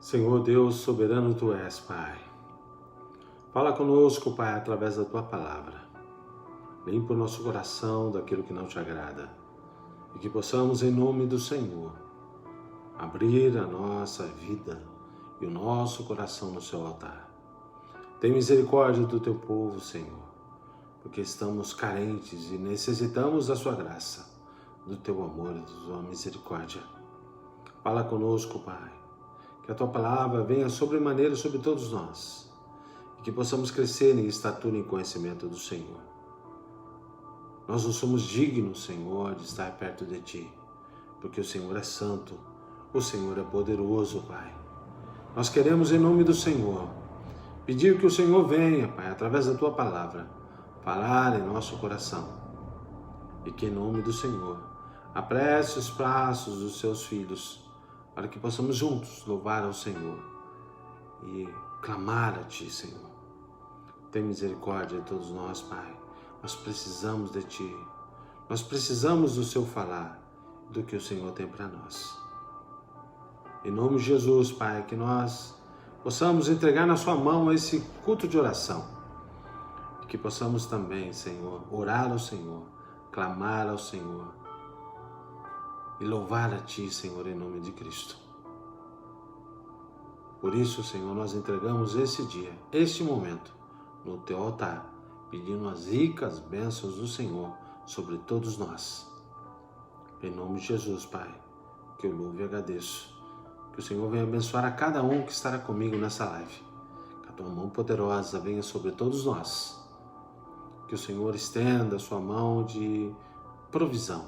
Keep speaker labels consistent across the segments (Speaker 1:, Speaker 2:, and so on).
Speaker 1: Senhor Deus soberano Tu és, Pai. Fala conosco, Pai, através da Tua palavra. Limpa o nosso coração daquilo que não Te agrada e que possamos, em nome do Senhor, abrir a nossa vida e o nosso coração no Seu altar. Tem misericórdia do Teu povo, Senhor, porque estamos carentes e necessitamos da Sua graça, do Teu amor e da Tua misericórdia. Fala conosco, Pai. Que a Tua palavra venha sobremaneira sobre todos nós e que possamos crescer em estatura e em conhecimento do Senhor. Nós não somos dignos, Senhor, de estar perto de Ti, porque o Senhor é santo, o Senhor é poderoso, Pai. Nós queremos, em nome do Senhor, pedir que o Senhor venha, Pai, através da Tua palavra, falar em nosso coração e que, em nome do Senhor, apresse os passos dos Seus filhos, para que possamos juntos louvar ao Senhor e clamar a Ti, Senhor. Tem misericórdia de todos nós, Pai. Nós precisamos de Ti. Nós precisamos do Seu falar, do que o Senhor tem para nós. Em nome de Jesus, Pai, que nós possamos entregar na Sua mão esse culto de oração. E que possamos também, Senhor, orar ao Senhor, clamar ao Senhor, e louvar a Ti, Senhor, em nome de Cristo. Por isso, Senhor, nós entregamos esse dia, este momento, no Teu altar, pedindo as ricas bênçãos do Senhor sobre todos nós. Em nome de Jesus, Pai, que eu louvo e agradeço. Que o Senhor venha abençoar a cada um que estará comigo nessa live. Que a Tua mão poderosa venha sobre todos nós. Que o Senhor estenda a Sua mão de provisão,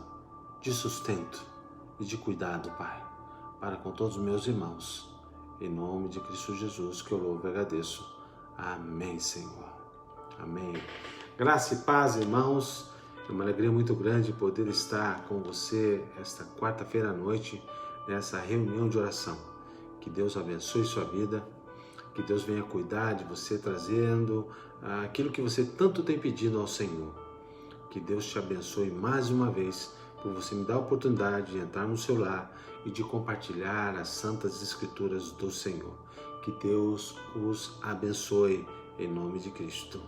Speaker 1: de sustento e de cuidado, Pai, para com todos os meus irmãos. Em nome de Cristo Jesus, que eu louvo e agradeço. Amém, Senhor. Amém. Graça e paz, irmãos. É uma alegria muito grande poder estar com você esta quarta-feira à noite, nessa reunião de oração. Que Deus abençoe sua vida, que Deus venha cuidar de você, trazendo aquilo que você tanto tem pedido ao Senhor. Que Deus te abençoe mais uma vez, por você me dar a oportunidade de entrar no seu lar e de compartilhar as santas escrituras do Senhor. Que Deus os abençoe em nome de Cristo.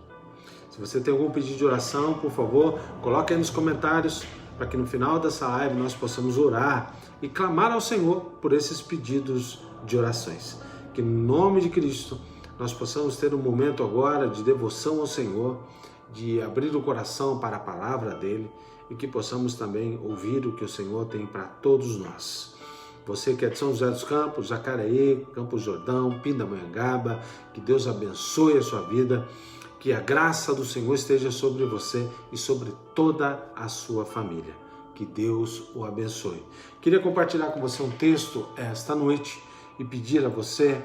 Speaker 1: Se você tem algum pedido de oração, por favor, coloque aí nos comentários, para que no final dessa live nós possamos orar e clamar ao Senhor por esses pedidos de orações. Que no nome de Cristo nós possamos ter um momento agora de devoção ao Senhor, de abrir o coração para a palavra dEle, e que possamos também ouvir o que o Senhor tem para todos nós. Você que é de São José dos Campos, Jacareí, Campos Jordão, Pindamonhangaba, que Deus abençoe a sua vida, que a graça do Senhor esteja sobre você e sobre toda a sua família. Que Deus o abençoe. Queria compartilhar com você um texto esta noite e pedir a você,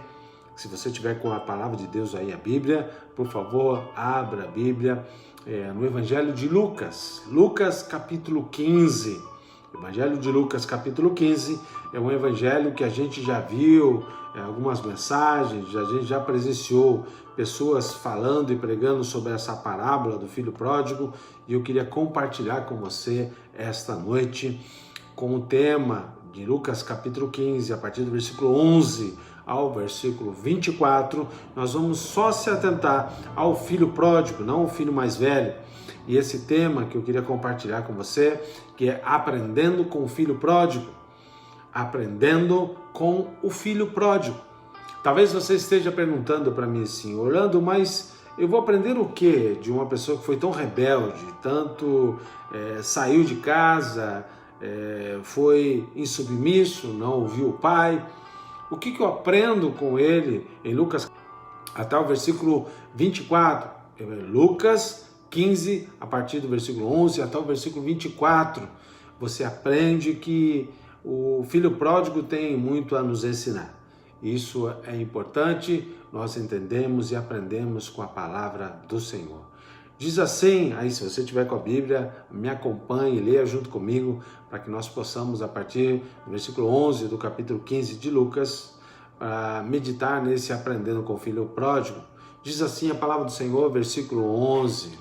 Speaker 1: se você tiver com a palavra de Deus aí, a Bíblia, por favor, abra a Bíblia no Evangelho de Lucas, Lucas capítulo 15. O Evangelho de Lucas capítulo 15 é um evangelho que a gente já viu algumas mensagens, a gente já presenciou pessoas falando e pregando sobre essa parábola do filho pródigo, e eu queria compartilhar com você esta noite com o tema de Lucas capítulo 15, a partir do versículo 11 ao versículo 24, nós vamos só se atentar ao filho pródigo, não ao filho mais velho. E esse tema que eu queria compartilhar com você, que é aprendendo com o filho pródigo. Aprendendo com o filho pródigo. Talvez você esteja perguntando para mim assim, Orlando, mas eu vou aprender o quê de uma pessoa que foi tão rebelde, tanto saiu de casa, foi insubmisso, não ouviu o pai? O que eu aprendo com ele em Lucas até o versículo 24? Lucas 15, a partir do versículo 11 até o versículo 24, você aprende que o filho pródigo tem muito a nos ensinar. Isso é importante, nós entendemos e aprendemos com a palavra do Senhor. Diz assim, aí se você estiver com a Bíblia, me acompanhe, leia junto comigo, para que nós possamos, a partir do versículo 11 do capítulo 15 de Lucas, meditar nesse aprendendo com o filho pródigo. Diz assim a palavra do Senhor, versículo 11.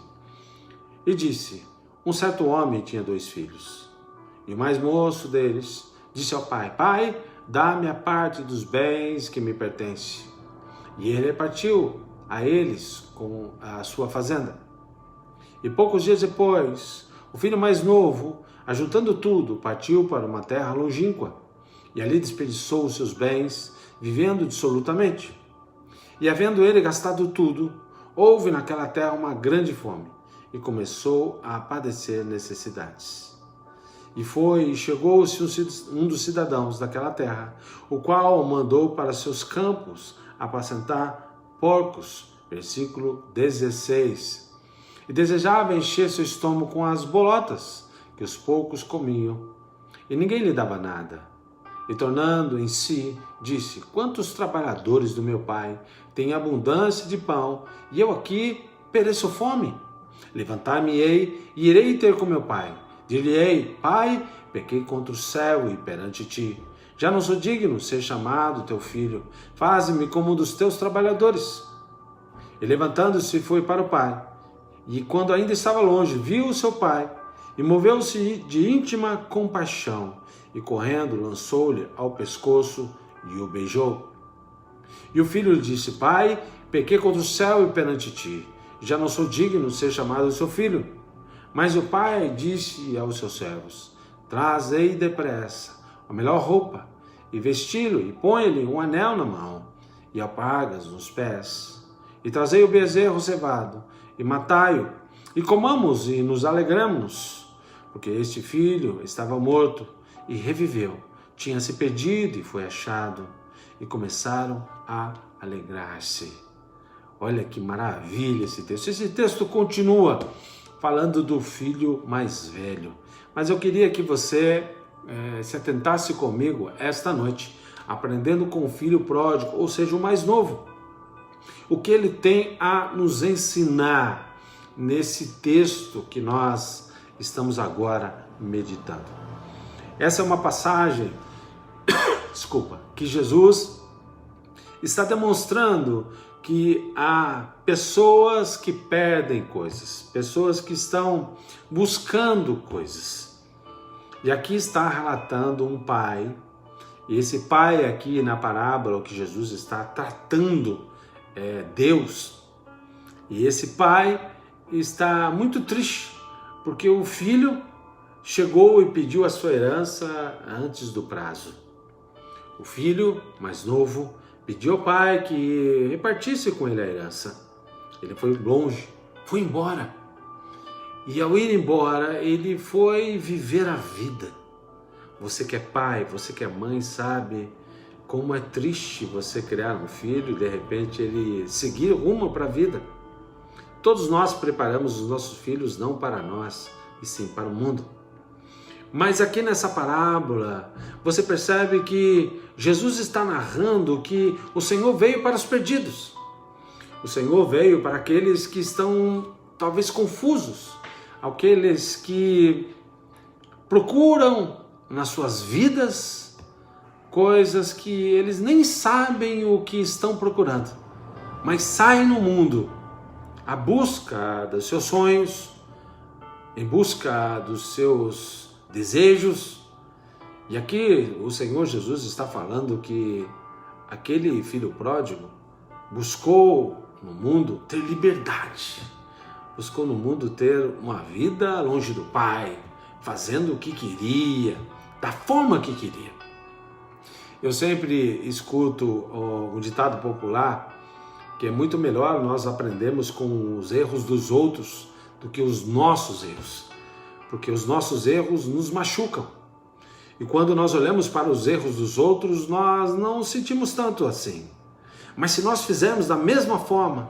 Speaker 1: E disse, um certo homem tinha 2 filhos, e o mais moço deles disse ao pai, pai, dá-me a parte dos bens que me pertence. E ele repartiu a eles com a sua fazenda. E poucos dias depois, o filho mais novo, ajuntando tudo, partiu para uma terra longínqua, e ali desperdiçou os seus bens, vivendo dissolutamente. E havendo ele gastado tudo, houve naquela terra uma grande fome, e começou a padecer necessidades. E chegou-se um dos cidadãos daquela terra, o qual o mandou para seus campos apacentar porcos. Versículo 16. E desejava encher seu estômago com as bolotas que os porcos comiam, e ninguém lhe dava nada. E tornando em si, disse: quantos trabalhadores do meu pai têm abundância de pão, e eu aqui pereço fome? Levantar-me-ei e irei ter com meu pai. Dir-lhe-ei: pai, pequei contra o céu e perante ti. Já não sou digno de ser chamado teu filho. Faze-me como um dos teus trabalhadores. E levantando-se, foi para o pai. E quando ainda estava longe, viu o seu pai, e moveu-se de íntima compaixão, e correndo lançou-lhe ao pescoço e o beijou. E o filho lhe disse: pai, pequei contra o céu e perante ti. Já não sou digno de ser chamado seu filho. Mas o pai disse aos seus servos: trazei depressa a melhor roupa, e vesti-lo, e põe-lhe um anel na mão, e alpargas nos pés. E trazei o bezerro cevado, e matai-o, e comamos e nos alegramos, porque este filho estava morto e reviveu, tinha se perdido e foi achado, e começaram a alegrar-se. Olha que maravilha esse texto. Esse texto continua falando do filho mais velho, mas eu queria que você se atentasse comigo esta noite, aprendendo com o filho pródigo, ou seja, o mais novo. O que ele tem a nos ensinar nesse texto que nós estamos agora meditando. Essa é uma passagem, que Jesus está demonstrando que há pessoas que perdem coisas, pessoas que estão buscando coisas. E aqui está relatando um pai, e esse pai aqui na parábola que Jesus está tratando Deus. E esse pai está muito triste, porque o filho chegou e pediu a sua herança antes do prazo. O filho mais novo pediu ao pai que repartisse com ele a herança. Ele foi longe, foi embora. E ao ir embora, ele foi viver a vida. Você que é pai, você que é mãe, sabe como é triste você criar um filho e de repente ele seguir rumo para a vida. Todos nós preparamos os nossos filhos não para nós, e sim para o mundo. Mas aqui nessa parábola, você percebe que Jesus está narrando que o Senhor veio para os perdidos. O Senhor veio para aqueles que estão talvez confusos, aqueles que procuram nas suas vidas coisas que eles nem sabem o que estão procurando, mas saem no mundo à busca dos seus sonhos, em busca dos seus desejos. E aqui o Senhor Jesus está falando que aquele filho pródigo buscou no mundo ter liberdade, buscou no mundo ter uma vida longe do Pai, fazendo o que queria, da forma que queria. Eu sempre escuto um ditado popular que é muito melhor nós aprendermos com os erros dos outros do que os nossos erros, porque os nossos erros nos machucam. E quando nós olhamos para os erros dos outros, nós não sentimos tanto assim. Mas se nós fizermos da mesma forma,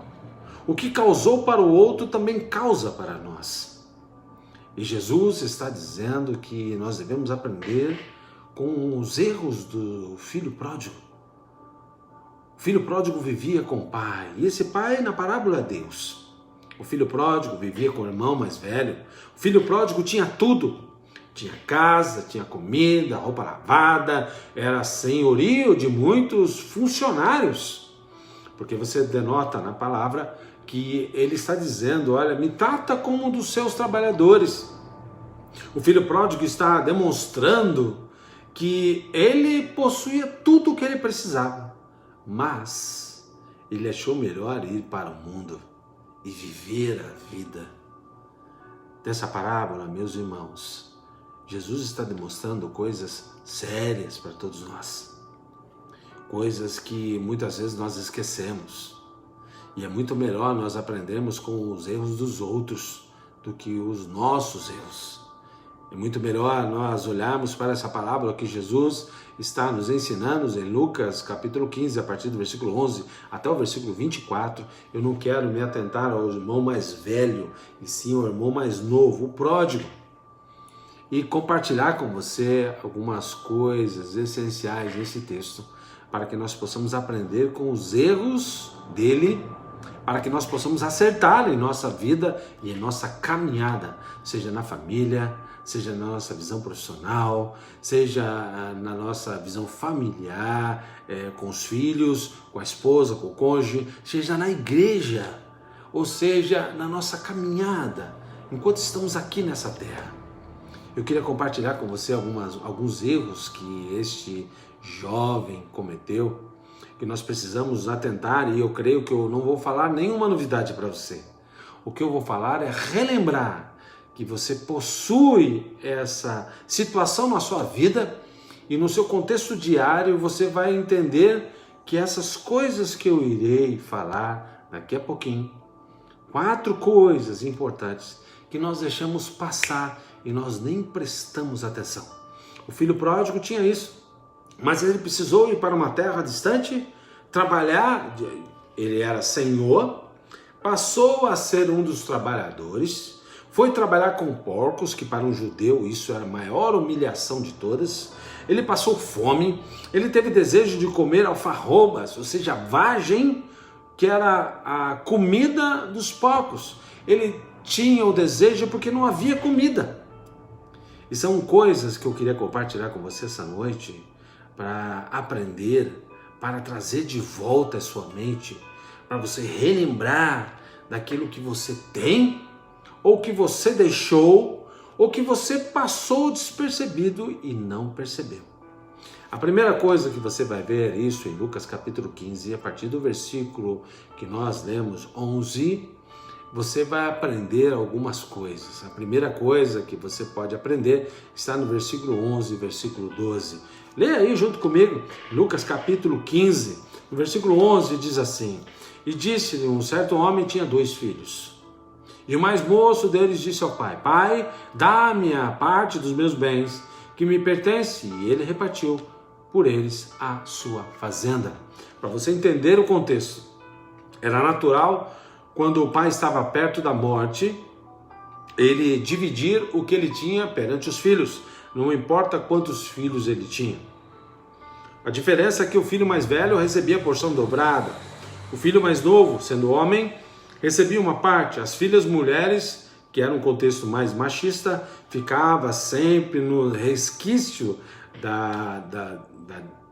Speaker 1: o que causou para o outro também causa para nós. E Jesus está dizendo que nós devemos aprender com os erros do filho pródigo. O filho pródigo vivia com o pai, e esse pai na parábola é Deus. O filho pródigo vivia com o irmão mais velho. O filho pródigo tinha tudo. Tinha casa, tinha comida, roupa lavada, era senhorio de muitos funcionários. Porque você denota na palavra que ele está dizendo: olha, me trata como um dos seus trabalhadores. O filho pródigo está demonstrando que ele possuía tudo o que ele precisava, mas ele achou melhor ir para o mundo e viver a vida. Dessa parábola, meus irmãos, Jesus está demonstrando coisas sérias para todos nós, coisas que muitas vezes nós esquecemos, e é muito melhor nós aprendermos com os erros dos outros do que os nossos erros. É muito melhor nós olharmos para essa parábola que Jesus está nos ensinando em Lucas capítulo 15, a partir do versículo 11 até o versículo 24. Eu não quero me atentar ao irmão mais velho, e sim ao irmão mais novo, o pródigo, e compartilhar com você algumas coisas essenciais nesse texto, para que nós possamos aprender com os erros dele, para que nós possamos acertar em nossa vida e em nossa caminhada, seja na família, seja na nossa visão profissional, seja na nossa visão familiar, com os filhos, com a esposa, com o cônjuge, seja na igreja, ou seja, na nossa caminhada, enquanto estamos aqui nessa terra. Eu queria compartilhar com você alguns erros que este jovem cometeu, que nós precisamos atentar, e eu creio que eu não vou falar nenhuma novidade para você. O que eu vou falar é relembrar que você possui essa situação na sua vida, e no seu contexto diário você vai entender que essas coisas que eu irei falar daqui a pouquinho, 4 coisas importantes que nós deixamos passar e nós nem prestamos atenção. O filho pródigo tinha isso, mas ele precisou ir para uma terra distante, trabalhar. Ele era senhor, passou a ser um dos trabalhadores, foi trabalhar com porcos, que para um judeu isso era a maior humilhação de todas. Ele passou fome, ele teve desejo de comer alfarrobas, ou seja, vagem, que era a comida dos porcos. Ele tinha o desejo porque não havia comida. E são coisas que eu queria compartilhar com você essa noite, para aprender, para trazer de volta a sua mente, para você relembrar daquilo que você tem, ou que você deixou, ou que você passou despercebido e não percebeu. A primeira coisa que você vai ver isso em Lucas capítulo 15, a partir do versículo que nós lemos, 11, você vai aprender algumas coisas. A primeira coisa que você pode aprender está no versículo 11, versículo 12. Leia aí junto comigo, Lucas capítulo 15, no versículo 11 diz assim: E disse-lhe, um certo homem tinha 2 filhos. E o mais moço deles disse ao pai: Pai, dá-me a parte dos meus bens que me pertence. E ele repartiu por eles a sua fazenda. Para você entender o contexto, era natural, quando o pai estava perto da morte, ele dividir o que ele tinha perante os filhos, não importa quantos filhos ele tinha. A diferença é que o filho mais velho recebia a porção dobrada. O filho mais novo, sendo homem, recebia uma parte. As filhas mulheres, que era um contexto mais machista, ficava sempre no resquício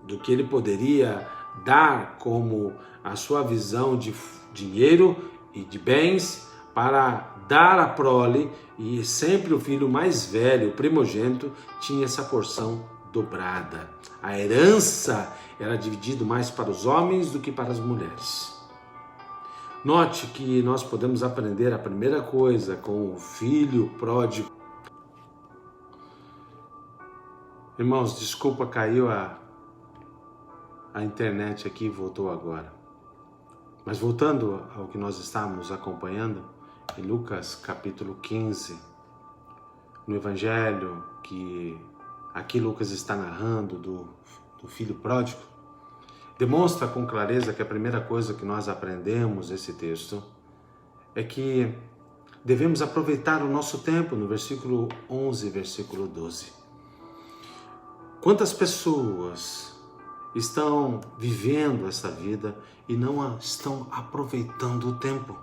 Speaker 1: do que ele poderia dar como a sua visão de dinheiro e de bens para dar a prole, e sempre o filho mais velho, o primogênito, tinha essa porção dobrada. A herança era dividida mais para os homens do que para as mulheres. Note que nós podemos aprender a primeira coisa com o filho pródigo. Irmãos, desculpa, caiu a internet aqui e voltou agora. Mas voltando ao que nós estávamos acompanhando, em Lucas capítulo 15, no evangelho que aqui Lucas está narrando do filho pródigo, demonstra com clareza que a primeira coisa que nós aprendemos nesse texto é que devemos aproveitar o nosso tempo, no versículo 11, versículo 12. Quantas pessoas estão vivendo essa vida e não estão aproveitando o tempo?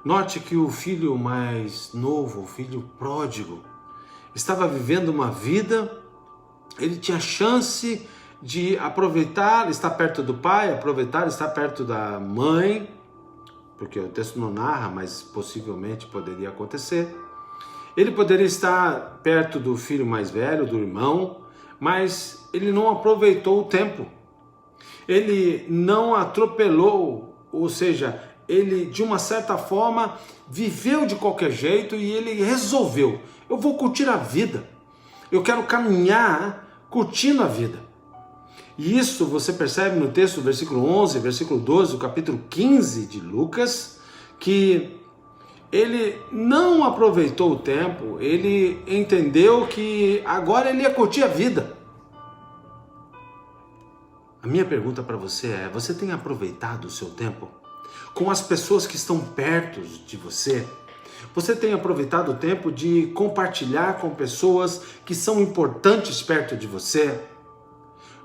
Speaker 1: Note que o filho mais novo, o filho pródigo, estava vivendo uma vida, ele tinha chance de aproveitar, estar perto do pai, aproveitar, estar perto da mãe, porque o texto não narra, mas possivelmente poderia acontecer. Ele poderia estar perto do filho mais velho, do irmão, mas ele não aproveitou o tempo. Ele não atropelou, ou seja, ele de uma certa forma viveu de qualquer jeito e ele resolveu: eu vou curtir a vida, eu quero caminhar curtindo a vida. E isso você percebe no texto, versículo 11, versículo 12, do capítulo 15 de Lucas, que ele não aproveitou o tempo, ele entendeu que agora ele ia curtir a vida. A minha pergunta para você é: você tem aproveitado o seu tempo com as pessoas que estão perto de você? Você tem aproveitado o tempo de compartilhar com pessoas que são importantes perto de você?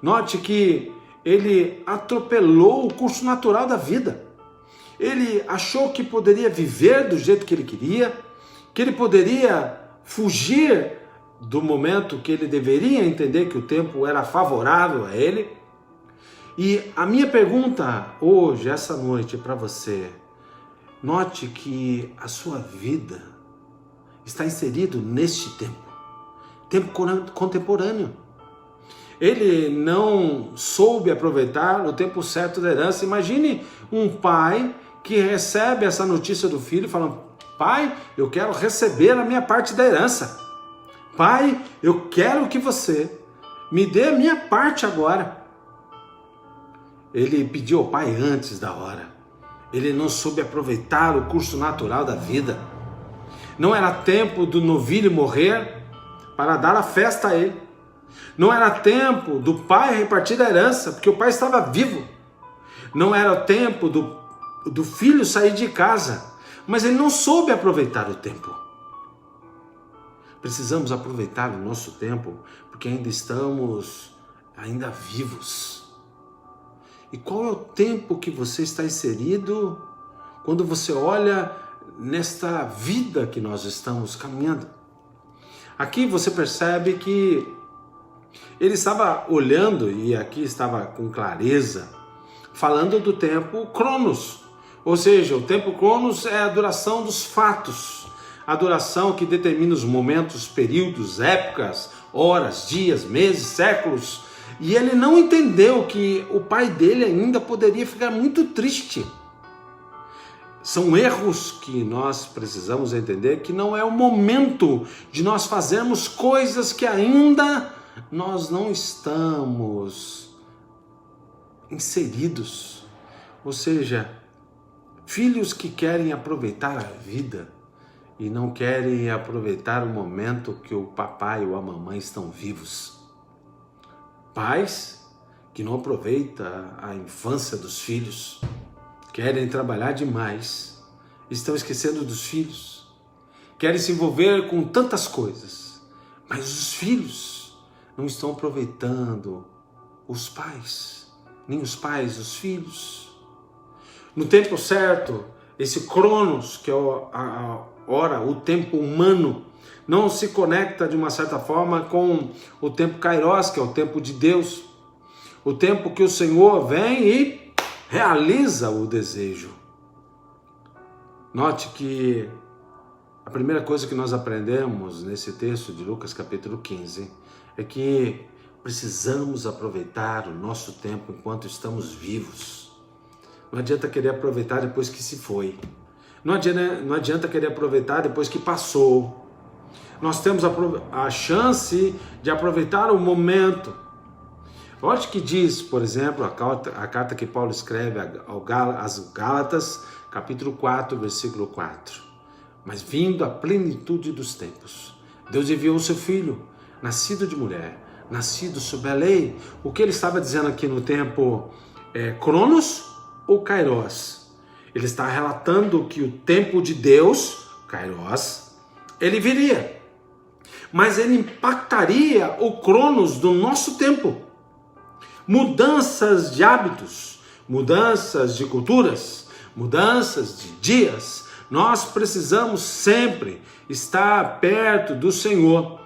Speaker 1: Note que ele atropelou o curso natural da vida. Ele achou que poderia viver do jeito que ele queria, que ele poderia fugir do momento que ele deveria entender que o tempo era favorável a ele. E a minha pergunta hoje, essa noite, para você: note que a sua vida está inserido neste tempo contemporâneo. Ele não soube aproveitar o tempo certo da herança. Imagine um pai que recebe essa notícia do filho falando: pai, eu quero receber a minha parte da herança. Pai, eu quero que você me dê a minha parte agora. Ele pediu ao pai antes da hora. Ele não soube aproveitar o curso natural da vida. Não era tempo do novilho morrer para dar a festa a ele. Não era tempo do pai repartir a herança, porque o pai estava vivo. Não era tempo do filho sair de casa, mas ele não soube aproveitar o tempo. Precisamos aproveitar o nosso tempo, porque ainda estamos vivos. E qual é o tempo que você está inserido quando você olha nesta vida que nós estamos caminhando? Aqui você percebe que ele estava olhando, e aqui estava com clareza, falando do tempo Cronos. Ou seja, o tempo Cronos é a duração dos fatos, a duração que determina os momentos, períodos, épocas, horas, dias, meses, séculos. E ele não entendeu que o pai dele ainda poderia ficar muito triste. São erros que nós precisamos entender, que não é o momento de nós fazermos coisas que ainda nós não estamos inseridos. Ou seja, filhos que querem aproveitar a vida e não querem aproveitar o momento que o papai ou a mamãe estão vivos. Pais que não aproveitam a infância dos filhos, querem trabalhar demais, estão esquecendo dos filhos, querem se envolver com tantas coisas, mas os filhos não estão aproveitando os pais, nem os pais os filhos. No tempo certo, esse Cronos, que é a hora, o tempo humano, não se conecta de uma certa forma com o tempo Kairos, que é o tempo de Deus, o tempo que o Senhor vem e realiza o desejo. Note que a primeira coisa que nós aprendemos nesse texto de Lucas capítulo 15 é que precisamos aproveitar o nosso tempo enquanto estamos vivos. Não adianta querer aproveitar depois que se foi. Não adianta querer aproveitar depois que passou. Nós temos a chance de aproveitar o momento. Olha o que diz, por exemplo, a carta que Paulo escreve às Gálatas, capítulo 4, versículo 4. Mas vindo a plenitude dos tempos, Deus enviou o seu Filho, nascido de mulher, nascido sob a lei. O que ele estava dizendo aqui no tempo Cronos ou Kairos? Ele está relatando que o tempo de Deus, Kairos, ele viria. Mas ele impactaria o Cronos do nosso tempo. Mudanças de hábitos, mudanças de culturas, mudanças de dias. Nós precisamos sempre estar perto do Senhor,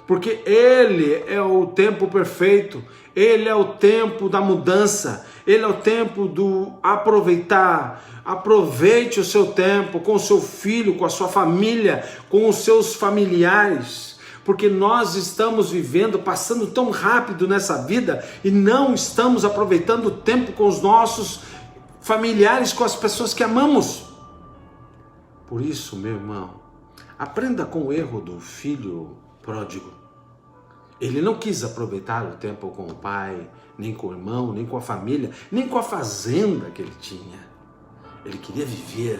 Speaker 1: porque Ele é o tempo perfeito, Ele é o tempo da mudança, Ele é o tempo do aproveitar. Aproveite o seu tempo com o seu filho, com a sua família, com os seus familiares. porque nós estamos vivendo, passando tão rápido nessa vida e não estamos aproveitando o tempo com os nossos familiares, com as pessoas que amamos. Por isso, meu irmão, aprenda com o erro do filho pródigo. Ele não quis aproveitar o tempo com o pai, nem com o irmão, nem com a família, nem com a fazenda que ele tinha. Ele queria viver.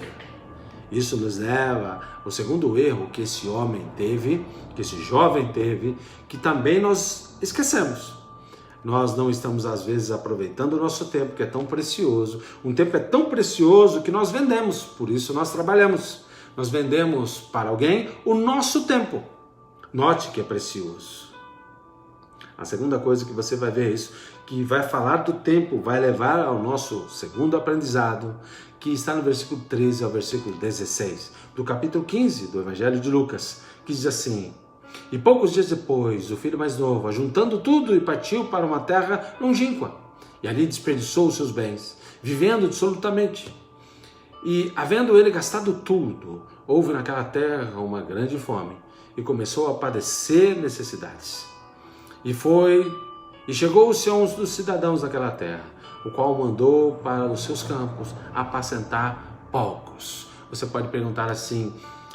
Speaker 1: Isso nos leva ao segundo erro que esse homem teve, que esse jovem teve, que também nós esquecemos. Nós não estamos, às vezes, aproveitando o nosso tempo, que é tão precioso. Um tempo é tão precioso que nós vendemos, por isso nós trabalhamos. Nós vendemos para alguém o nosso tempo. Note que é precioso. A segunda coisa que você vai ver é isso, que vai falar do tempo, vai levar ao nosso segundo aprendizado, que está no versículo 13 ao versículo 16, do capítulo 15 do Evangelho de Lucas, que diz assim: E poucos dias depois, o filho mais novo, ajuntando tudo, e partiu para uma terra longínqua, e ali desperdiçou os seus bens, vivendo dissolutamente. E, havendo ele gastado tudo, houve naquela terra uma grande fome, e começou a padecer necessidades. E chegou-se a um dos cidadãos daquela terra, o qual mandou para os seus campos apacentar porcos. Você pode perguntar assim: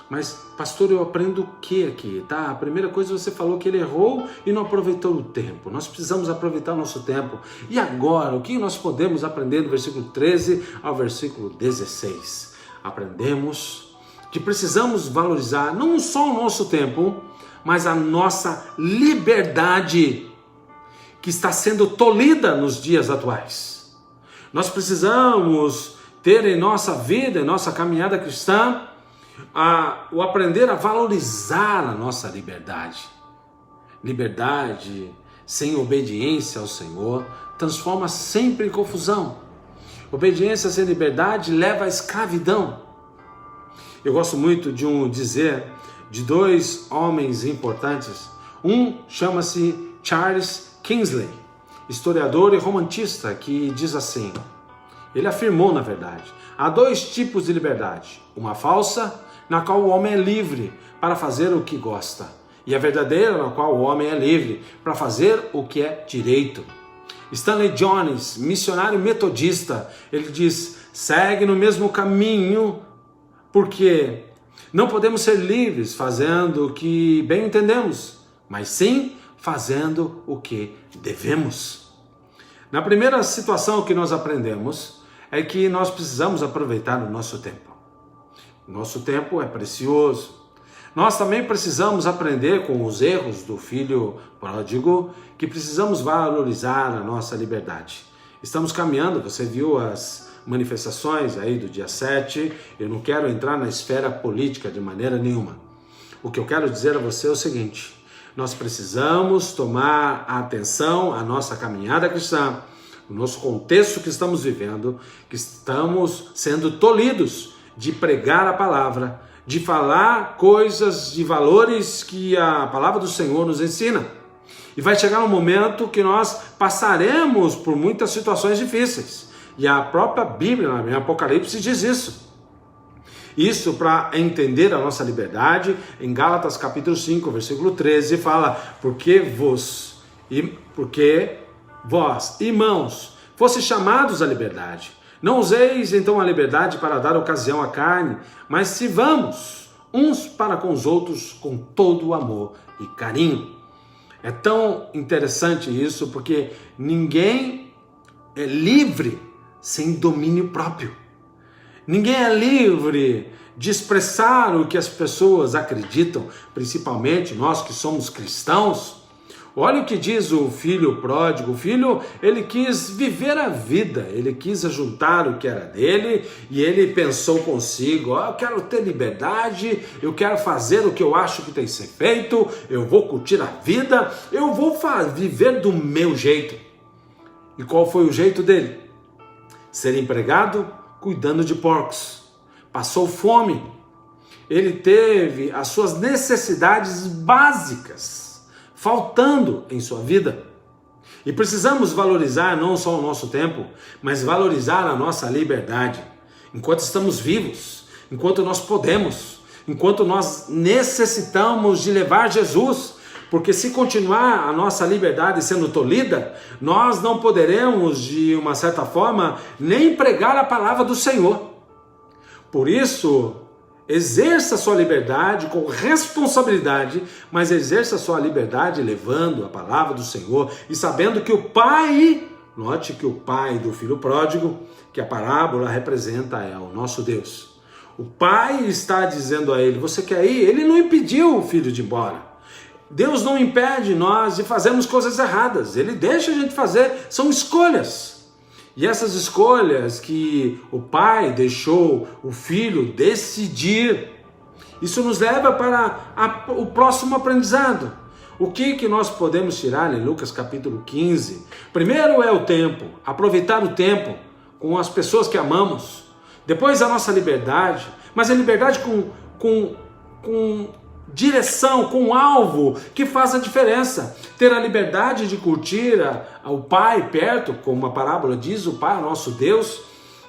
Speaker 1: mas pastor, eu aprendo o que aqui? Tá? A primeira coisa, você falou que ele errou e não aproveitou o tempo. Nós precisamos aproveitar o nosso tempo. E agora, o que nós podemos aprender do versículo 13 ao versículo 16? Aprendemos que precisamos valorizar não só o nosso tempo, mas a nossa liberdade, que está sendo tolhida nos dias atuais. Nós precisamos ter em nossa vida, em nossa caminhada cristã, o aprender a valorizar a nossa liberdade. Liberdade sem obediência ao Senhor transforma sempre em confusão. Obediência sem liberdade leva à escravidão. Eu gosto muito de dizer de dois homens importantes. Um chama-se Charles Kingsley, historiador e romantista, que diz assim, ele afirmou, na verdade, há dois tipos de liberdade, uma falsa, na qual o homem é livre para fazer o que gosta, e a verdadeira, na qual o homem é livre para fazer o que é direito. Stanley Jones, missionário metodista, ele diz, segue no mesmo caminho, porque não podemos ser livres fazendo o que bem entendemos, mas sim fazendo o que devemos. Na primeira situação que nós aprendemos é que nós precisamos aproveitar o nosso tempo. O nosso tempo é precioso. Nós também precisamos aprender com os erros do filho pródigo, que precisamos valorizar a nossa liberdade. Estamos caminhando, você viu as manifestações aí do dia 7, eu não quero entrar na esfera política de maneira nenhuma. O que eu quero dizer a você é o seguinte, nós precisamos tomar atenção à nossa caminhada cristã, no nosso contexto que estamos vivendo, que estamos sendo tolhidos de pregar a palavra, de falar coisas de valores que a palavra do Senhor nos ensina. E vai chegar um momento que nós passaremos por muitas situações difíceis. E a própria Bíblia, em Apocalipse, diz isso. Isso para entender a nossa liberdade, em Gálatas capítulo 5, versículo 13, fala, porque vós, irmãos, fosse chamados à liberdade. Não useis então a liberdade para dar ocasião à carne, mas sirvamos uns para com os outros com todo o amor e carinho. É tão interessante isso, porque ninguém é livre sem domínio próprio. Ninguém é livre de expressar o que as pessoas acreditam, principalmente nós que somos cristãos. Olha o que diz o filho pródigo. O filho, ele quis viver a vida, ele quis ajuntar o que era dele e ele pensou consigo, eu quero ter liberdade, eu quero fazer o que eu acho que tem que ser feito, eu vou curtir a vida, eu vou viver do meu jeito. E qual foi o jeito dele? Ser empregado cuidando de porcos. Passou fome. Ele teve as suas necessidades básicas faltando em sua vida. E precisamos valorizar não só o nosso tempo, mas valorizar a nossa liberdade. Enquanto estamos vivos, enquanto nós podemos, enquanto nós necessitamos de levar Jesus, Porque se continuar a nossa liberdade sendo tolhida, nós não poderemos, de uma certa forma, nem pregar a palavra do Senhor. Por isso, exerça a sua liberdade com responsabilidade, mas exerça a sua liberdade levando a palavra do Senhor e sabendo que o Pai, note que o Pai do filho pródigo, que a parábola representa, é o nosso Deus. O Pai está dizendo a ele, você quer ir? Ele não impediu o filho de ir embora. Deus não impede nós de fazermos coisas erradas. Ele deixa a gente fazer, são escolhas. E essas escolhas que o Pai deixou o Filho decidir, isso nos leva para o próximo aprendizado. O que nós podemos tirar em Lucas capítulo 15? Primeiro é o tempo, aproveitar o tempo com as pessoas que amamos. Depois a nossa liberdade, mas a liberdade com direção, com alvo que faz a diferença. Ter a liberdade de curtir o Pai perto, como a parábola diz, o Pai é nosso Deus.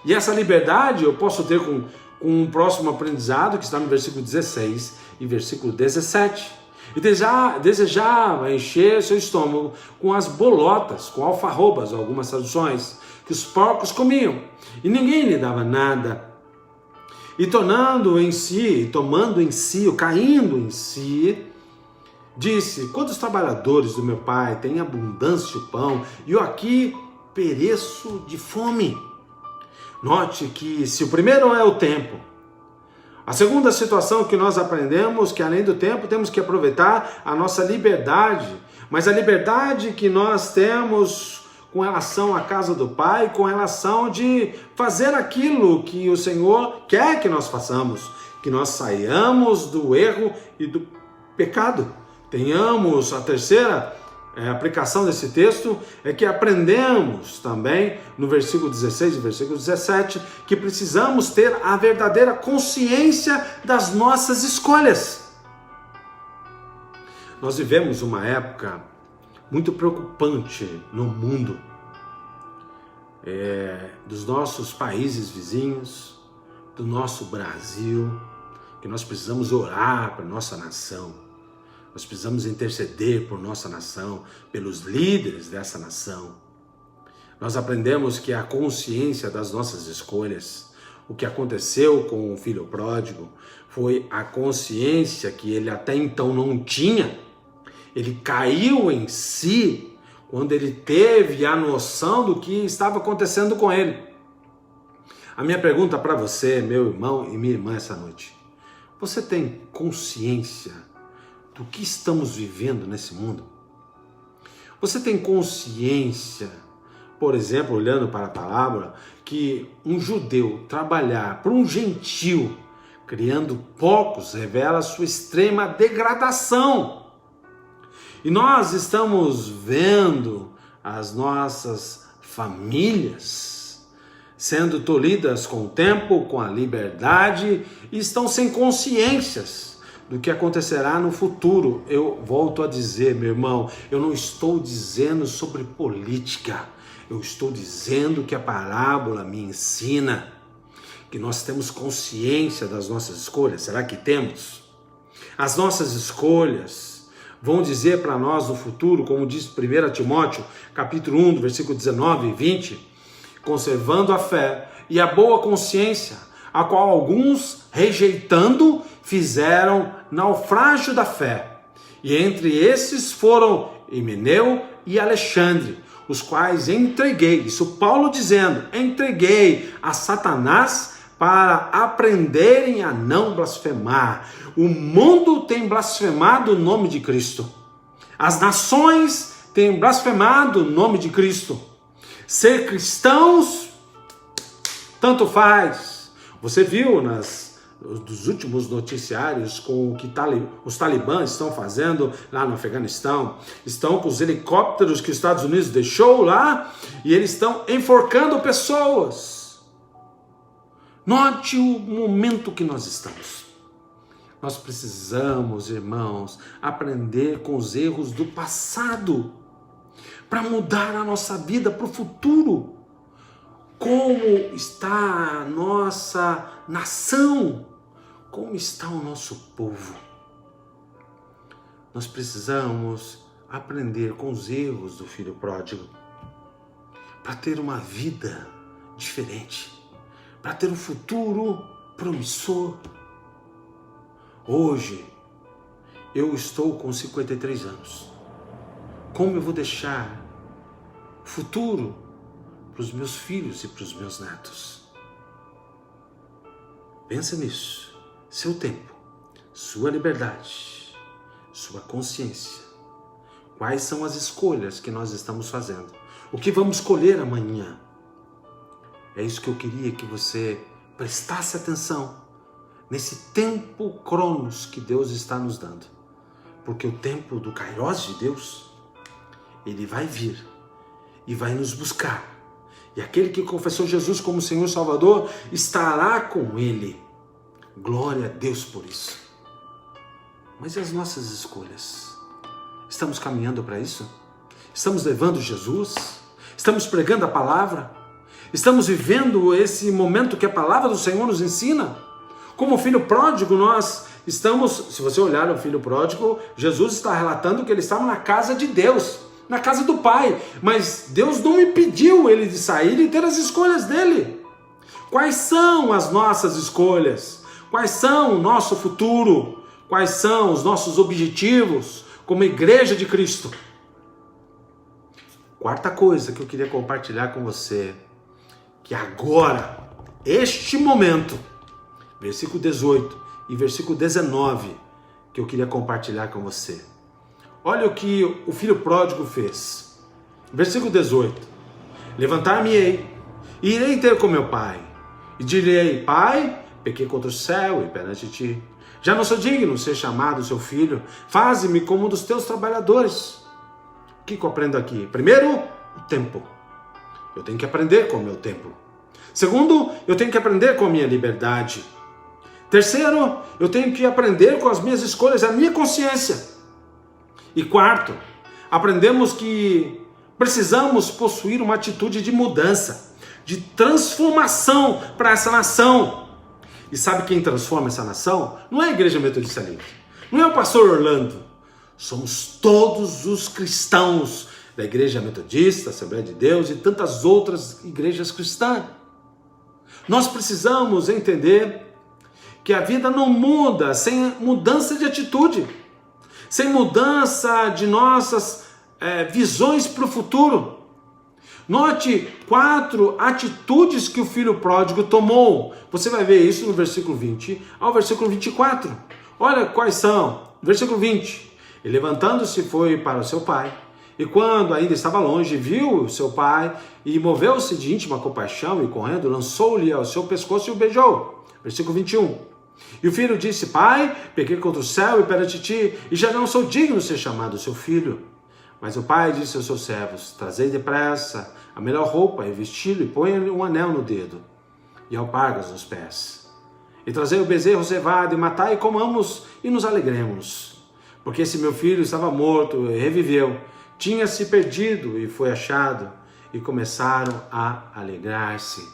Speaker 1: E essa liberdade eu posso ter com um próximo aprendizado que está no versículo 16 e versículo 17. E desejava encher seu estômago com as bolotas, com alfarrobas, algumas traduções, que os porcos comiam, e ninguém lhe dava nada. E tomando em si, ou caindo em si, disse, quantos trabalhadores do meu pai têm abundância de pão, e eu aqui pereço de fome. Note que se o primeiro é o tempo, a segunda situação que nós aprendemos, que além do tempo, temos que aproveitar a nossa liberdade, mas a liberdade que nós temos com relação à casa do Pai, com relação de fazer aquilo que o Senhor quer que nós façamos, que nós saiamos do erro e do pecado. Tenhamos a terceira aplicação desse texto, é que aprendemos também no versículo 16 e versículo 17, que precisamos ter a verdadeira consciência das nossas escolhas. Nós vivemos uma época muito preocupante no mundo, dos nossos países vizinhos, do nosso Brasil, que nós precisamos orar para a nossa nação, nós precisamos interceder por nossa nação, pelos líderes dessa nação. Nós aprendemos que a consciência das nossas escolhas, o que aconteceu com o filho pródigo, foi a consciência que ele até então não tinha. Ele caiu em si quando ele teve a noção do que estava acontecendo com ele. A minha pergunta para você, meu irmão e minha irmã, essa noite: você tem consciência do que estamos vivendo nesse mundo? Você tem consciência, por exemplo, olhando para a palavra, que um judeu trabalhar para um gentil, criando porcos, revela sua extrema degradação? E nós estamos vendo as nossas famílias sendo tolhidas com o tempo, com a liberdade, e estão sem consciências do que acontecerá no futuro. Eu volto a dizer, meu irmão, eu não estou dizendo sobre política, eu estou dizendo que a parábola me ensina que nós temos consciência das nossas escolhas. Será que temos? As nossas escolhas vão dizer para nós no futuro, como diz 1 Timóteo, capítulo 1, versículo 19 e 20, conservando a fé e a boa consciência, a qual alguns, rejeitando, fizeram naufrágio da fé. E entre esses foram Himeneu e Alexandre, os quais entreguei, isso Paulo dizendo, entreguei a Satanás para aprenderem a não blasfemar. O mundo tem blasfemado o nome de Cristo. As nações têm blasfemado o nome de Cristo. Ser cristãos, tanto faz. Você viu dos últimos noticiários com o que os talibãs estão fazendo lá no Afeganistão? Estão com os helicópteros que os Estados Unidos deixou lá e eles estão enforcando pessoas. Note o momento que nós estamos. Nós precisamos, irmãos, aprender com os erros do passado para mudar a nossa vida para o futuro. Como está a nossa nação? Como está o nosso povo? Nós precisamos aprender com os erros do filho pródigo para ter uma vida diferente, para ter um futuro promissor. Hoje, eu estou com 53 anos. Como eu vou deixar futuro para os meus filhos e para os meus netos? Pensa nisso. Seu tempo, sua liberdade, sua consciência. Quais são as escolhas que nós estamos fazendo? O que vamos escolher amanhã? É isso que eu queria que você prestasse atenção nesse tempo cronos que Deus está nos dando. Porque o tempo do Kairos de Deus, ele vai vir e vai nos buscar. E aquele que confessou Jesus como Senhor e Salvador estará com ele. Glória a Deus por isso. Mas e as nossas escolhas? Estamos caminhando para isso? Estamos levando Jesus? Estamos pregando a palavra? Estamos vivendo esse momento que a palavra do Senhor nos ensina? Como filho pródigo, nós estamos, se você olhar o filho pródigo, Jesus está relatando que ele estava na casa de Deus, na casa do Pai, mas Deus não impediu ele de sair e ter as escolhas dele. Quais são as nossas escolhas? Quais são o nosso futuro? Quais são os nossos objetivos como igreja de Cristo? Quarta coisa que eu queria compartilhar com você, que agora, este momento, versículo 18 e versículo 19, que eu queria compartilhar com você. Olha o que o filho pródigo fez. Versículo 18. Levantar-me-ei, e irei ter com meu pai, e direi: Pai, pequei contra o céu e perante ti. Já não sou digno de ser chamado seu filho. Faze-me como um dos teus trabalhadores. O que eu aprendo aqui? Primeiro, o tempo. Eu tenho que aprender com o meu tempo. Segundo, eu tenho que aprender com a minha liberdade. Terceiro, eu tenho que aprender com as minhas escolhas, a minha consciência. E quarto, aprendemos que precisamos possuir uma atitude de mudança, de transformação para essa nação. E sabe quem transforma essa nação? Não é a Igreja Metodista Livre, não é o pastor Orlando. Somos todos os cristãos da Igreja Metodista, Assembleia de Deus e tantas outras igrejas cristãs. Nós precisamos entender que a vida não muda sem mudança de atitude, sem mudança de nossas visões para o futuro. Note 4 atitudes que o filho pródigo tomou. Você vai ver isso no versículo 20 ao versículo 24. Olha quais são. Versículo 20. E levantando-se foi para o seu pai, e quando ainda estava longe, viu o seu pai, e moveu-se de íntima compaixão, e correndo, lançou-lhe ao seu pescoço e o beijou. Versículo 21. E o filho disse: Pai, pequei contra o céu e perante ti, e já não sou digno de ser chamado seu filho. Mas o pai disse aos seus servos: Trazei depressa a melhor roupa, e vesti-lo, e ponha-lhe um anel no dedo, e alpargas nos pés. E trazei o bezerro cevado, e matai, e comamos, e nos alegremos. Porque esse meu filho estava morto e reviveu, tinha se perdido e foi achado, e começaram a alegrar-se.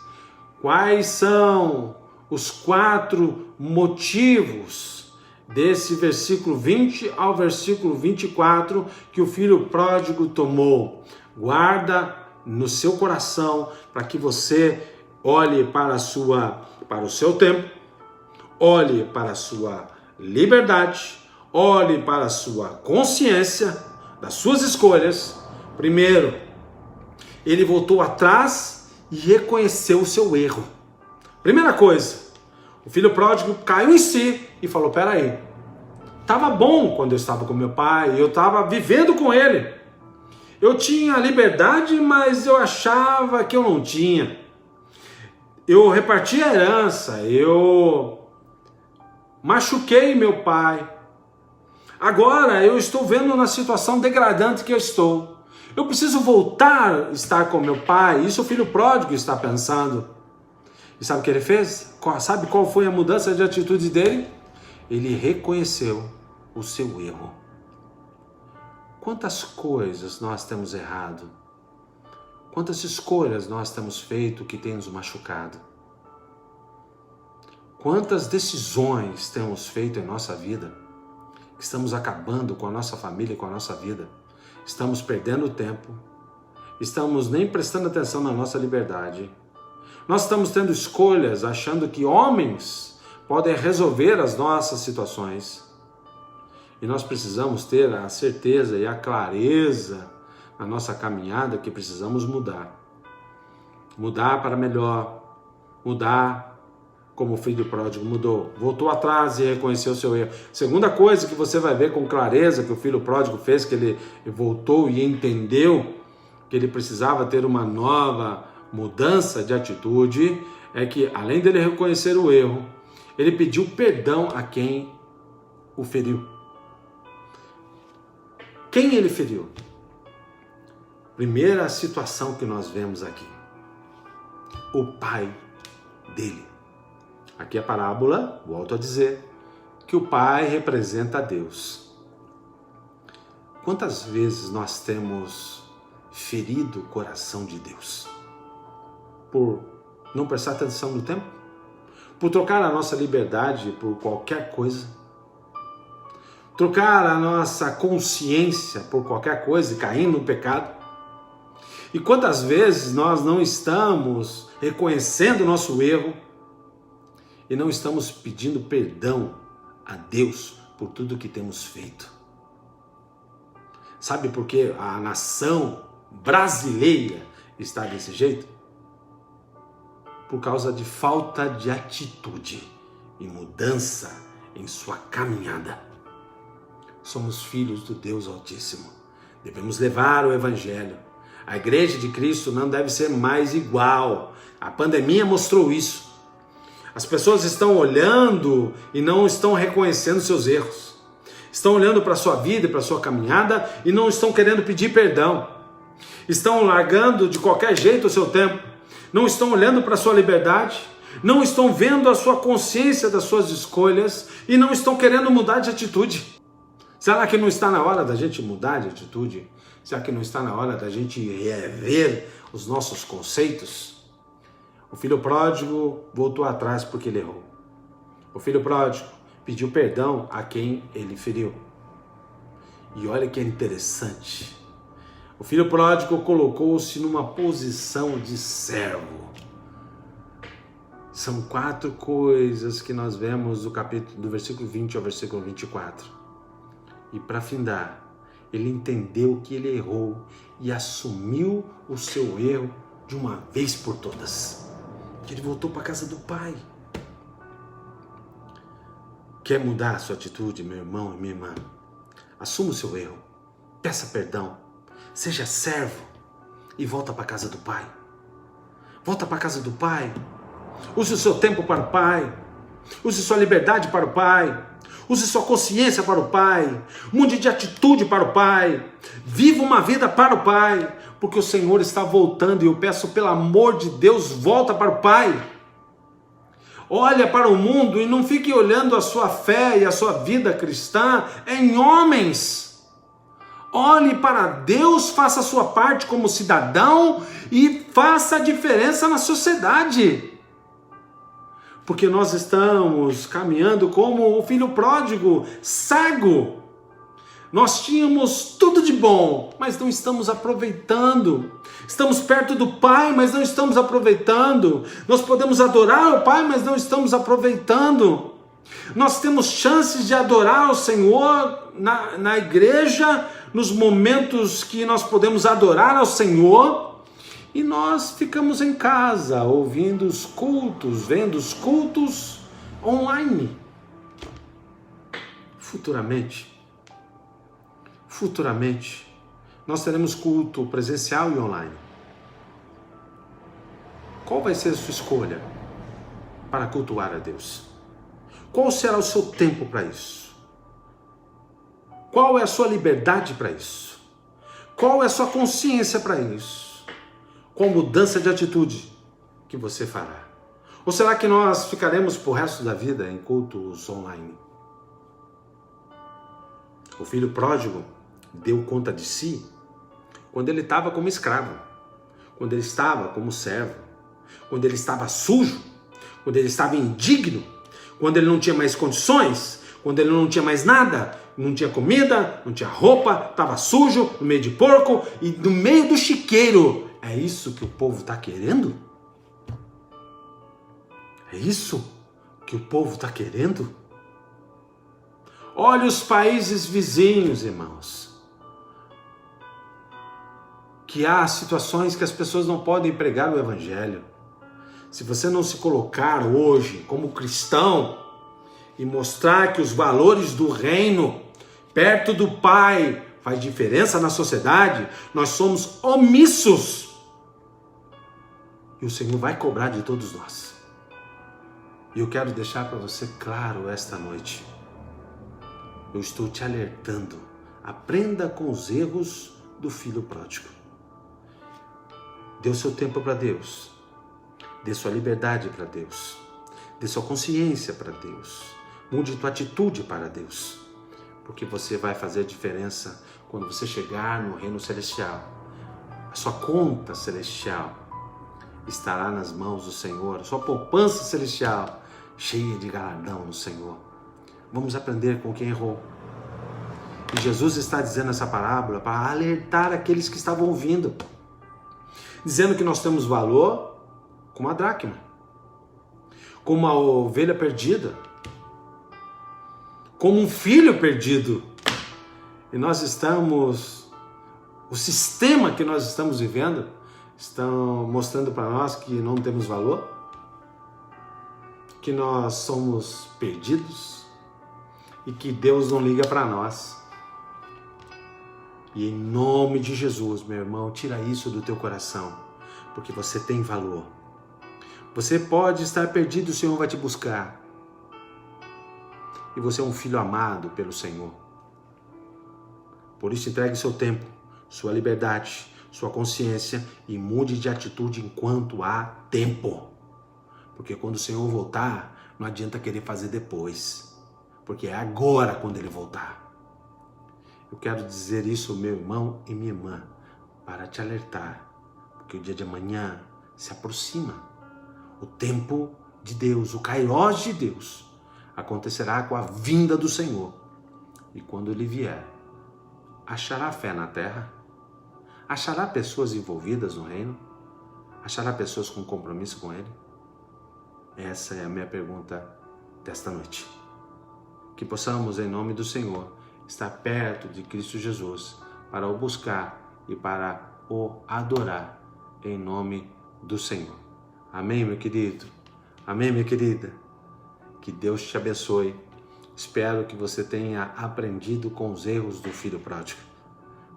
Speaker 1: Quais são os 4 motivos desse versículo 20 ao versículo 24 que o filho pródigo tomou? Guarda no seu coração para que você olhe para o seu tempo, olhe para a sua liberdade, olhe para a sua consciência, das suas escolhas. Primeiro, ele voltou atrás e reconheceu o seu erro. Primeira coisa, o filho pródigo caiu em si e falou: peraí, estava bom quando eu estava com meu pai, eu estava vivendo com ele. Eu tinha liberdade, mas eu achava que eu não tinha. Eu reparti a herança, eu machuquei meu pai. Agora eu estou vendo na situação degradante que eu estou. Eu preciso voltar a estar com meu pai. Isso o filho pródigo está pensando. E sabe o que ele fez? Sabe qual foi a mudança de atitude dele? Ele reconheceu o seu erro. Quantas coisas nós temos errado? Quantas escolhas nós temos feito que tem nos machucado? Quantas decisões temos feito em nossa vida estamos acabando com a nossa família e com a nossa vida. Estamos perdendo tempo, estamos nem prestando atenção na nossa liberdade. Nós estamos tendo escolhas achando que homens podem resolver as nossas situações. E nós precisamos ter a certeza e a clareza na nossa caminhada que precisamos mudar. Mudar para melhor, mudar como o filho pródigo mudou, voltou atrás e reconheceu o seu erro. Segunda coisa que você vai ver com clareza que o filho pródigo fez, que ele voltou e entendeu que ele precisava ter uma nova mudança de atitude, é que além dele reconhecer o erro, ele pediu perdão a quem o feriu. Quem ele feriu? Primeira situação que nós vemos aqui, o pai dele. Aqui a parábola, volto a dizer, que o pai representa a Deus. Quantas vezes nós temos ferido o coração de Deus? Por não prestar atenção no tempo? Por trocar a nossa liberdade por qualquer coisa? Trocar a nossa consciência por qualquer coisa e cair no pecado? E quantas vezes nós não estamos reconhecendo o nosso erro e não estamos pedindo perdão a Deus por tudo que temos feito? Sabe por que a nação brasileira está desse jeito? Por causa de falta de atitude e mudança em sua caminhada. Somos filhos do Deus Altíssimo. Devemos levar o Evangelho. A igreja de Cristo não deve ser mais igual. A pandemia mostrou isso. As pessoas estão olhando e não estão reconhecendo seus erros. Estão olhando para a sua vida e para a sua caminhada e não estão querendo pedir perdão. Estão largando de qualquer jeito o seu tempo. Não estão olhando para a sua liberdade. Não estão vendo a sua consciência das suas escolhas e não estão querendo mudar de atitude. Será que não está na hora da gente mudar de atitude? Será que não está na hora da gente rever os nossos conceitos? O filho pródigo voltou atrás porque ele errou. O filho pródigo pediu perdão a quem ele feriu. E olha que interessante. O filho pródigo colocou-se numa posição de servo. São 4 coisas que nós vemos do versículo 20 ao versículo 24. E para findar, ele entendeu que ele errou e assumiu o seu erro de uma vez por todas. Que ele voltou para a casa do pai. Quer mudar a sua atitude, meu irmão e minha irmã? Assuma o seu erro, peça perdão, seja servo e volta para a casa do pai. Volta para a casa do pai. Use o seu tempo para o pai. Use sua liberdade para o pai. Use sua consciência para o pai. Mude de atitude para o pai. Viva uma vida para o pai. Porque o Senhor está voltando e eu peço, pelo amor de Deus, volta para o pai. Olha para o mundo e não fique olhando a sua fé e a sua vida cristã em homens. Olhe para Deus, faça a sua parte como cidadão e faça a diferença na sociedade. Porque nós estamos caminhando como o filho pródigo, cego. Nós tínhamos tudo de bom, mas não estamos aproveitando. Estamos perto do Pai, mas não estamos aproveitando. Nós podemos adorar o Pai, mas não estamos aproveitando. Nós temos chances de adorar o Senhor na igreja, nos momentos que nós podemos adorar ao Senhor. E nós ficamos em casa, ouvindo os cultos, vendo os cultos online. Futuramente, nós teremos culto presencial e online. Qual vai ser a sua escolha para cultuar a Deus? Qual será o seu tempo para isso? Qual é a sua liberdade para isso? Qual é a sua consciência para isso? Qual mudança de atitude que você fará? Ou será que nós ficaremos pro resto da vida em cultos online? O filho pródigo deu conta de si quando ele estava como escravo, quando ele estava como servo, quando ele estava sujo, quando ele estava indigno, quando ele não tinha mais condições, quando ele não tinha mais nada, não tinha comida, não tinha roupa, estava sujo, no meio de porco e no meio do chiqueiro. É isso que o povo está querendo? É isso que o povo está querendo? Olha os países vizinhos, irmãos, que há situações que as pessoas não podem pregar o evangelho. Se você não se colocar hoje como cristão e mostrar que os valores do reino perto do Pai faz diferença na sociedade, nós somos omissos. E o Senhor vai cobrar de todos nós. E eu quero deixar para você claro esta noite. Eu estou te alertando. Aprenda com os erros do filho pródigo. Dê o seu tempo para Deus. Dê sua liberdade para Deus. Dê sua consciência para Deus. Mude tua atitude para Deus. Porque você vai fazer a diferença quando você chegar no reino celestial. A sua conta celestial estará nas mãos do Senhor. A sua poupança celestial cheia de galardão no Senhor. Vamos aprender com quem errou. E Jesus está dizendo essa parábola para alertar aqueles que estavam ouvindo. Dizendo que nós temos valor como a dracma, como a ovelha perdida, como um filho perdido. E nós estamos, o sistema que nós estamos vivendo, estão mostrando para nós que não temos valor, que nós somos perdidos e que Deus não liga para nós. E em nome de Jesus, meu irmão, tira isso do teu coração, porque você tem valor. Você pode estar perdido, o Senhor vai te buscar. E você é um filho amado pelo Senhor. Por isso entregue seu tempo, sua liberdade, sua consciência e mude de atitude enquanto há tempo. Porque quando o Senhor voltar, não adianta querer fazer depois. Porque é agora quando Ele voltar. Eu quero dizer isso, meu irmão e minha irmã, para te alertar. Porque o dia de amanhã se aproxima. O tempo de Deus, o kairós de Deus, acontecerá com a vinda do Senhor. E quando Ele vier, achará fé na terra? Achará pessoas envolvidas no reino? Achará pessoas com compromisso com Ele? Essa é a minha pergunta desta noite. Que possamos, em nome do Senhor, estar perto de Cristo Jesus para o buscar e para o adorar em nome do Senhor. Amém, meu querido? Amém, minha querida? Que Deus te abençoe. Espero que você tenha aprendido com os erros do filho pródigo,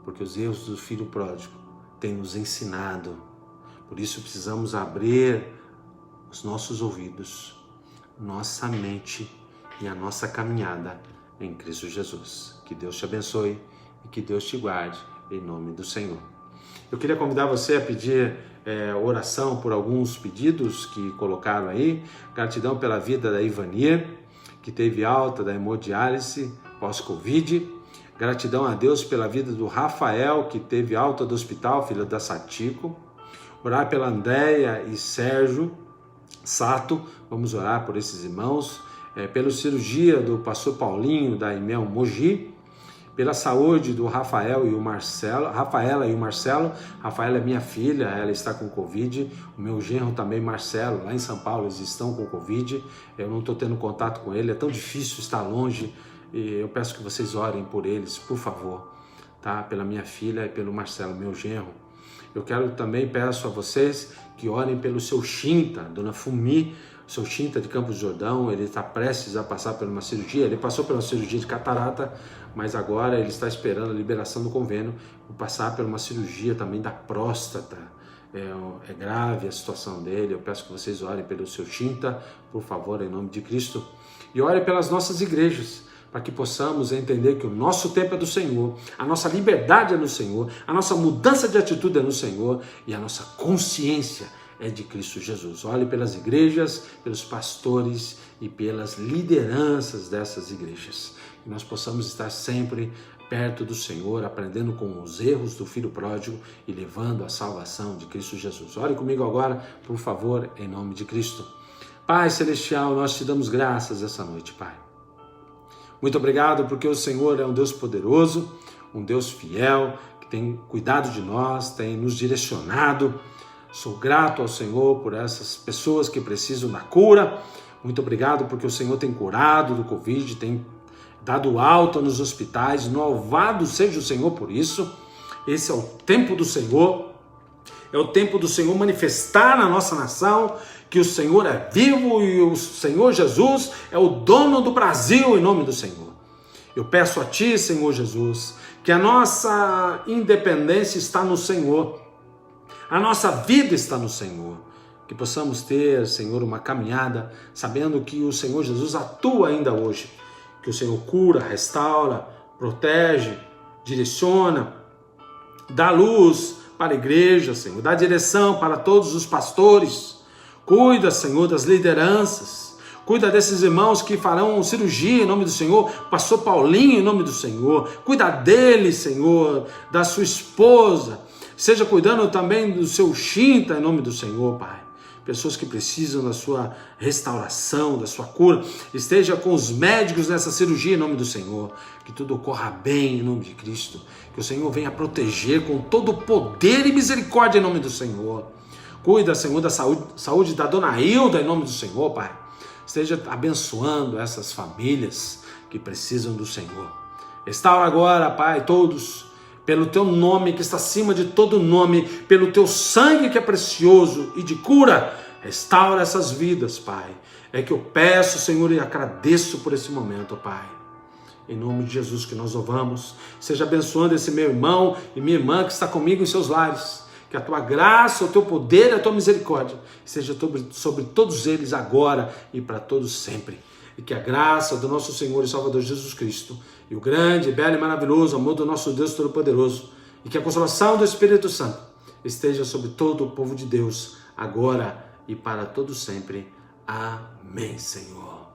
Speaker 1: porque os erros do filho pródigo têm nos ensinado. Por isso precisamos abrir os nossos ouvidos, nossa mente e a nossa caminhada em Cristo Jesus. Que Deus te abençoe e que Deus te guarde em nome do Senhor. Eu queria convidar você a pedir oração por alguns pedidos que colocaram aí. Gratidão pela vida da Ivania, que teve alta da hemodiálise pós-Covid. Gratidão a Deus pela vida do Rafael, que teve alta do hospital, filho da Satico. Orar pela Andréia e Sérgio Sato, vamos orar por esses irmãos. Pela cirurgia do pastor Paulinho, da Imel Mogi. Pela saúde do Rafaela e o Marcelo. Rafaela é minha filha, ela está com Covid. O meu genro também, Marcelo, lá em São Paulo, eles estão com Covid. Eu não estou tendo contato com ele, é tão difícil estar longe. E eu peço que vocês orem por eles, por favor, tá? Pela minha filha e pelo Marcelo, meu genro. Eu quero também, peço a vocês que orem pelo seu Chinta, dona Fumi, seu Chinta de Campos do Jordão. Ele está prestes a passar por uma cirurgia. Ele passou por uma cirurgia de catarata, mas agora ele está esperando a liberação do convênio para passar por uma cirurgia também da próstata. É grave a situação dele. Eu peço que vocês orem pelo seu Chinta, por favor, em nome de Cristo. E orem pelas nossas igrejas, para que possamos entender que o nosso tempo é do Senhor, a nossa liberdade é no Senhor, a nossa mudança de atitude é no Senhor e a nossa consciência é de Cristo Jesus. Olhe pelas igrejas, pelos pastores e pelas lideranças dessas igrejas. Que nós possamos estar sempre perto do Senhor, aprendendo com os erros do filho pródigo e levando a salvação de Cristo Jesus. Ore comigo agora, por favor, em nome de Cristo. Pai Celestial, nós te damos graças essa noite, Pai. Muito obrigado porque o Senhor é um Deus poderoso, um Deus fiel, que tem cuidado de nós, tem nos direcionado. Sou grato ao Senhor por essas pessoas que precisam da cura. Muito obrigado porque o Senhor tem curado do Covid, tem dado alta nos hospitais. Louvado seja o Senhor por isso. Esse é o tempo do Senhor. É o tempo do Senhor manifestar na nossa nação que o Senhor é vivo e o Senhor Jesus é o dono do Brasil, em nome do Senhor. Eu peço a Ti, Senhor Jesus, que a nossa independência está no Senhor. A nossa vida está no Senhor. Que possamos ter, Senhor, uma caminhada sabendo que o Senhor Jesus atua ainda hoje. Que o Senhor cura, restaura, protege, direciona, dá luz para a igreja, Senhor, dá direção para todos os pastores. Cuida, Senhor, das lideranças. Cuida desses irmãos que farão cirurgia em nome do Senhor. Pastor Paulinho, em nome do Senhor. Cuida dele, Senhor, da sua esposa. Seja cuidando também do seu Shinta, em nome do Senhor, Pai. Pessoas que precisam da sua restauração, da sua cura. Esteja com os médicos nessa cirurgia em nome do Senhor. Que tudo ocorra bem em nome de Cristo. Que o Senhor venha proteger com todo o poder e misericórdia em nome do Senhor. Cuida, Senhor, da saúde da dona Hilda em nome do Senhor, Pai. Esteja abençoando essas famílias que precisam do Senhor. Restaura agora, Pai, todos, pelo Teu nome que está acima de todo nome, pelo Teu sangue que é precioso e de cura. Restaura essas vidas, Pai. É que eu peço, Senhor, e agradeço por esse momento, Pai. Em nome de Jesus que nós louvamos. Seja abençoando esse meu irmão e minha irmã que está comigo em seus lares. Que a Tua graça, o Teu poder e a Tua misericórdia seja sobre todos eles agora e para todos sempre. E que a graça do nosso Senhor e Salvador Jesus Cristo e o grande, belo e maravilhoso amor do nosso Deus Todo-Poderoso e que a consolação do Espírito Santo esteja sobre todo o povo de Deus agora e para todos sempre. Amém, Senhor.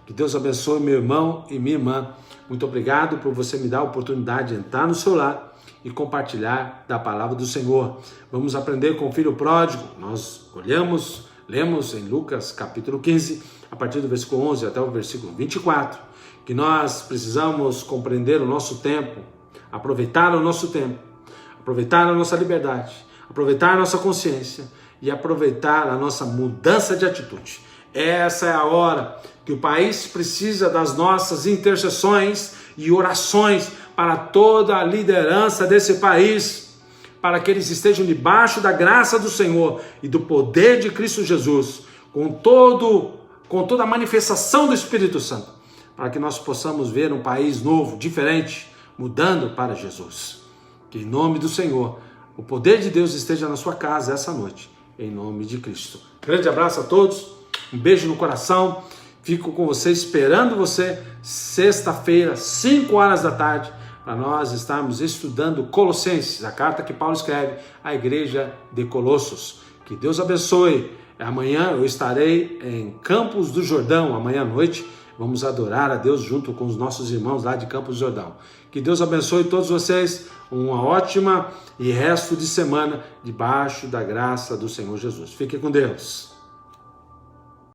Speaker 1: Que Deus abençoe meu irmão e minha irmã. Muito obrigado por você me dar a oportunidade de entrar no seu lar e compartilhar da palavra do Senhor. Vamos aprender com o filho pródigo. Nós lemos em Lucas capítulo 15, a partir do versículo 11 até o versículo 24, que nós precisamos compreender o nosso tempo, aproveitar o nosso tempo, aproveitar a nossa liberdade, aproveitar a nossa consciência e aproveitar a nossa mudança de atitude. Essa é a hora que o país precisa das nossas intercessões e orações para toda a liderança desse país, para que eles estejam debaixo da graça do Senhor e do poder de Cristo Jesus, com toda a manifestação do Espírito Santo, para que nós possamos ver um país novo, diferente, mudando para Jesus. Que em nome do Senhor, o poder de Deus esteja na sua casa essa noite, em nome de Cristo. Grande abraço a todos, um beijo no coração, fico com você, esperando você, sexta-feira, 5 horas da tarde, para nós estarmos estudando Colossenses, a carta que Paulo escreve à igreja de Colossos. Que Deus abençoe. Amanhã eu estarei em Campos do Jordão, amanhã à noite, vamos adorar a Deus junto com os nossos irmãos lá de Campos do Jordão. Que Deus abençoe todos vocês, uma ótima e resto de semana debaixo da graça do Senhor Jesus. Fique com Deus.